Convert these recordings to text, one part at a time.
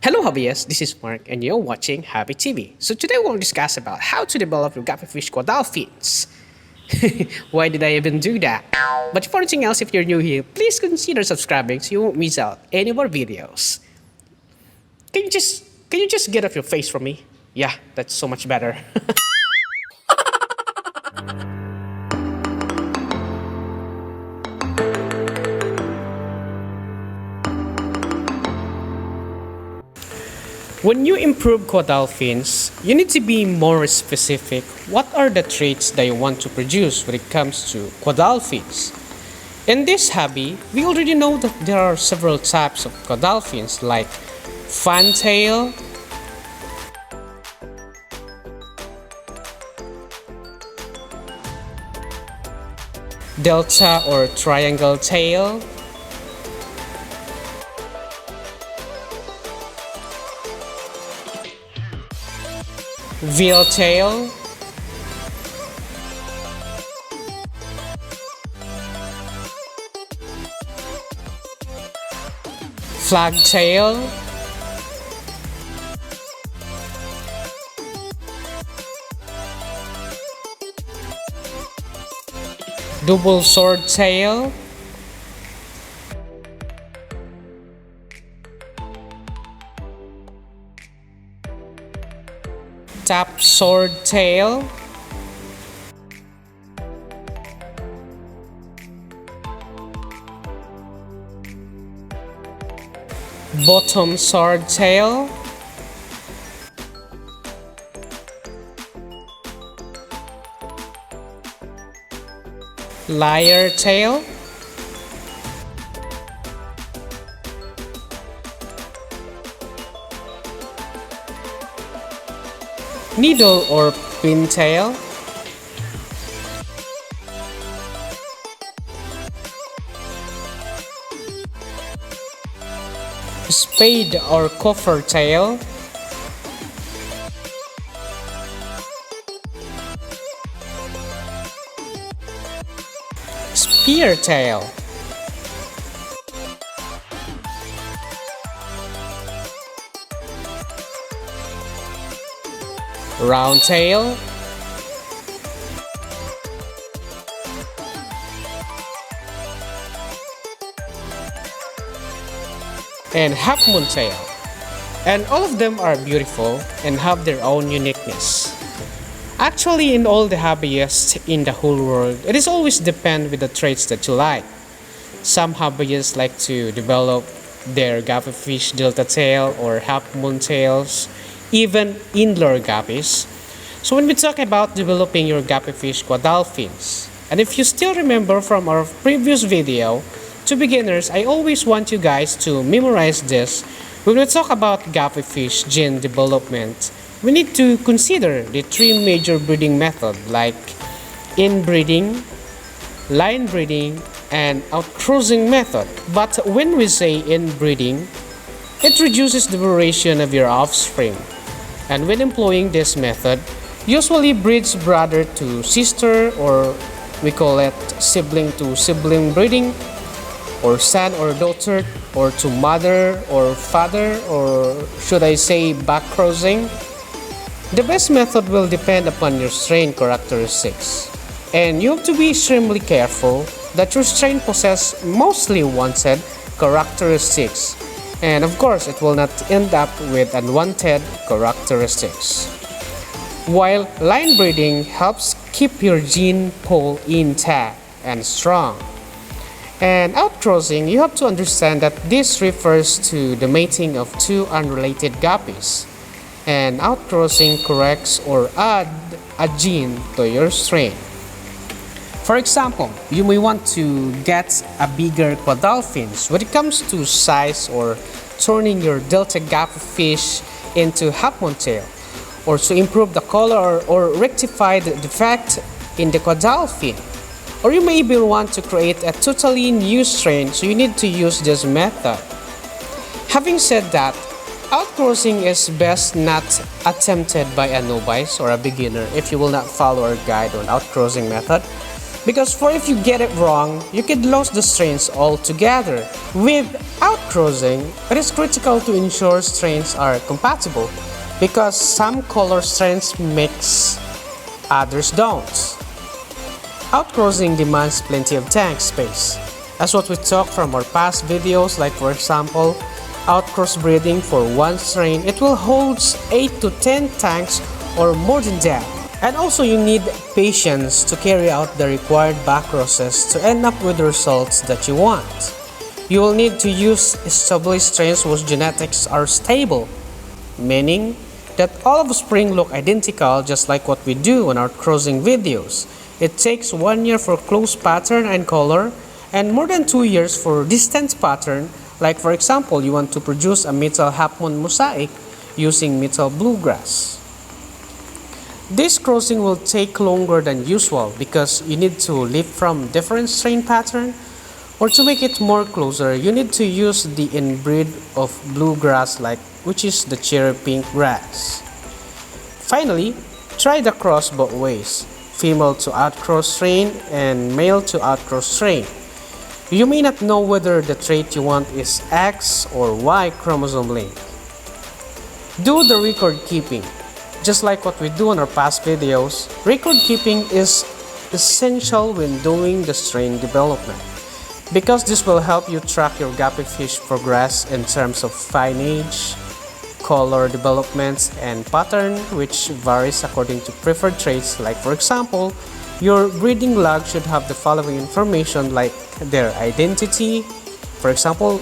Hello hobbyists, this is Mark and you're watching Happy TV. So today we'll discuss about how to develop your Guppy Fish Cuadal Fins. Why did I even do that? But before anything else, if you're new here, please consider subscribing so you won't miss out any more videos. Can you just get off your face from me? Yeah, that's so much better. When you improve caudal fins, you need to be more specific. What are the traits that you want to produce when it comes to caudal fins? In this hobby, we already know that there are several types of caudal fins like fantail, delta or triangle tail, veal tail, flag tail, double sword tail, tap sword tail, bottom sword tail, lyre tail, needle or pintail, spade or coffer tail, spear tail, round tail, and half moon tail. And all of them are beautiful and have their own uniqueness. Actually, in all the hobbyists in the whole world, it is always depend with the traits that you like. Some hobbyists like to develop their guppy fish delta tail or half moon tails, even indoor guppies. So when we talk about developing your guppy fish caudal fins, and if you still remember from our previous video, to beginners, I always want you guys to memorize this. When we talk about guppy fish gene development, we need to consider the three major breeding methods like inbreeding, line breeding, and outcrossing method. But when we say inbreeding, it reduces the duration of your offspring. And when employing this method, usually breeds brother to sister, or we call it sibling to sibling breeding, or son or daughter, or to mother or father, or should I say backcrossing. The best method will depend upon your strain characteristics, and you have to be extremely careful that your strain possess mostly wanted characteristics, and of course it will not end up with unwanted characteristics. While line breeding helps keep your gene pool intact and strong. And outcrossing, you have to understand that this refers to the mating of two unrelated guppies. And outcrossing corrects or add a gene to your strain. For example, you may want to get a bigger caudal fins when it comes to size, or turning your delta guppy fish into half moon tail, or to improve the color or rectify the defect in the caudal fin. Or you may even want to create a totally new strain, so you need to use this method. Having said that, outcrossing is best not attempted by a novice or a beginner if you will not follow our guide on outcrossing method. Because for if you get it wrong, you could lose the strains altogether. With outcrossing, it is critical to ensure strains are compatible because some color strains mix, others don't. Outcrossing demands plenty of tank space. As what we talked from our past videos, like for example, crossbreeding for one strain, it will hold 8 to 10 tanks or more than that. And also you need patience to carry out the required backcrosses to end up with the results that you want. You will need to use established strains whose genetics are stable, meaning that all of spring look identical just like what we do on our crossing videos. It takes 1 year for close pattern and color and more than 2 years for distant pattern. Like for example, you want to produce a metal half-moon mosaic using metal bluegrass. This crossing will take longer than usual because you need to leap from different strain pattern, or to make it more closer, you need to use the inbreed of bluegrass which is the cherry pink grass. Finally, try the cross both ways, female to outcross strain and male to outcross strain. You may not know whether the trait you want is X or Y chromosome link. Do the record keeping. Just like what we do in our past videos, record keeping is essential when doing the strain development because this will help you track your guppy fish progress in terms of fineage, color developments, and pattern, which varies according to preferred traits. Like for example, your breeding log should have the following information like their identity. For example,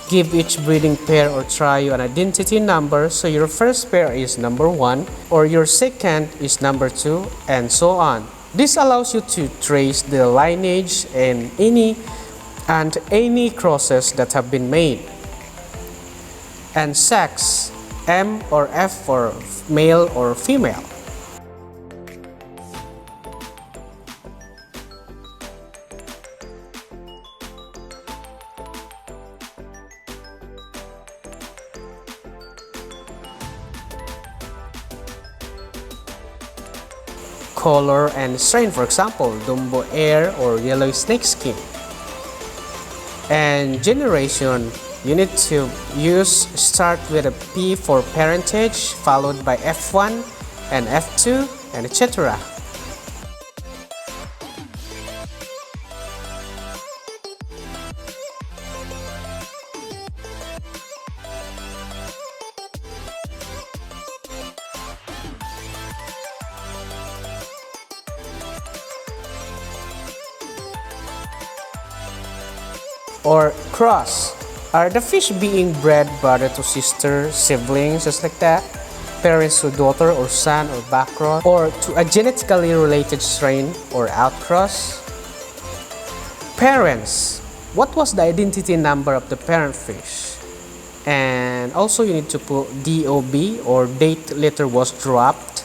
give each breeding pair or trio an identity number, so your first pair is number 1 or your second is number 2 and so on. This allows you to trace the lineage and any crosses that have been made. And sex, M or F for male or female. Color and strain, for example, Dumbo Air or Yellow Snakeskin. And generation, you need to start with a P for parentage, followed by F1 and F2 and etc. Or cross are the fish being bred brother to sister, siblings, just like that, parents to daughter or son or backcross, or to a genetically related strain or outcross. Parents, what was the identity number of the parent fish? And also you need to put DOB or date litter was dropped.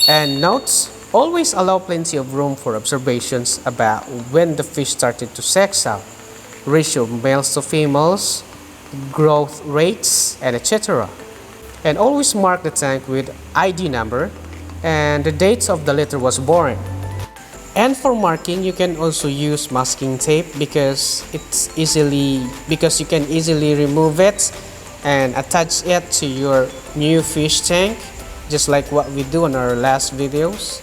And notes, always allow plenty of room for observations about when the fish started to sex out, ratio of males to females, growth rates, and etc. And always mark the tank with ID number and the dates of the litter was born. And for marking, you can also use masking tape because you can easily remove it and attach it to your new fish tank, just like what we do in our last videos.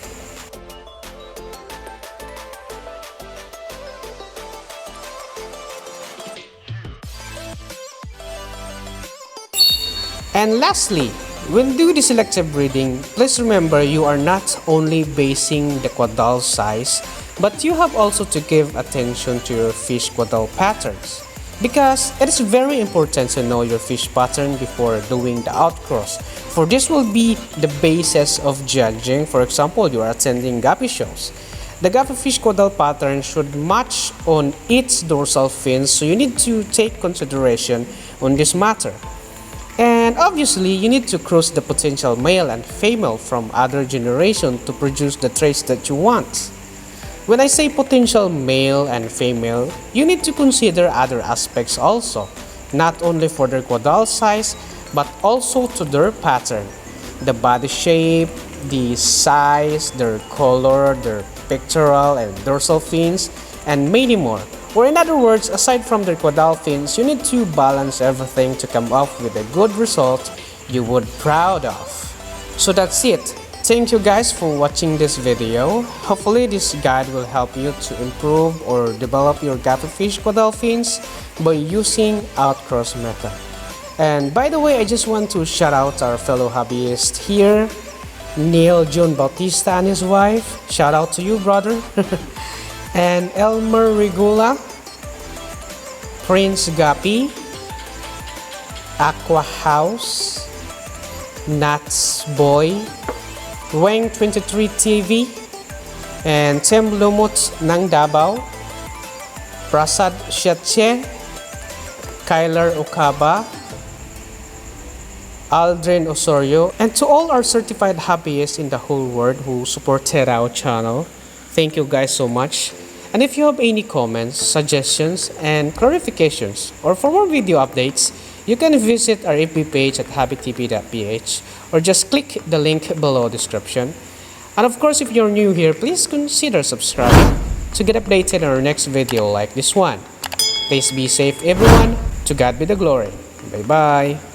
And lastly, when do the selective breeding, please remember you are not only basing the caudal size, but you have also to give attention to your fish caudal patterns. Because it is very important to know your fish pattern before doing the outcross, for this will be the basis of judging. For example, you are attending guppy shows. The guppy fish caudal pattern should match on its dorsal fins, so you need to take consideration on this matter. And obviously, you need to cross the potential male and female from other generation to produce the traits that you want. When I say potential male and female, you need to consider other aspects also, not only for their caudal size, but also to their pattern. the body shape, the size, their color, their pectoral and dorsal fins, and many more. Or in other words, aside from their caudal fins, you need to balance everything to come up with a good result you would proud of. So that's it. Thank you guys for watching this video. Hopefully this guide will help you to improve or develop your Guppy Fish Cuadal Fins by using outcross method. And by the way, I just want to shout out our fellow hobbyist here, Neil John Bautista and his wife. Shout out to you, brother. And Elmer Regula, Prince Guppy, Aqua House, Nuts Boy, Weng 23 TV, and Tim Lumut ng Davao, Prasad Shetche, Kyler Okaba, Aldrin Osorio, and to all our certified hobbyists in the whole world who supported our channel. Thank you guys so much. And if you have any comments, suggestions, and clarifications, or for more video updates, you can visit our FB page at hobbytv.ph or just click the link below description. And of course, if you're new here, please consider subscribing to get updated on our next video like this one. Please be safe everyone. To God be the glory. Bye bye.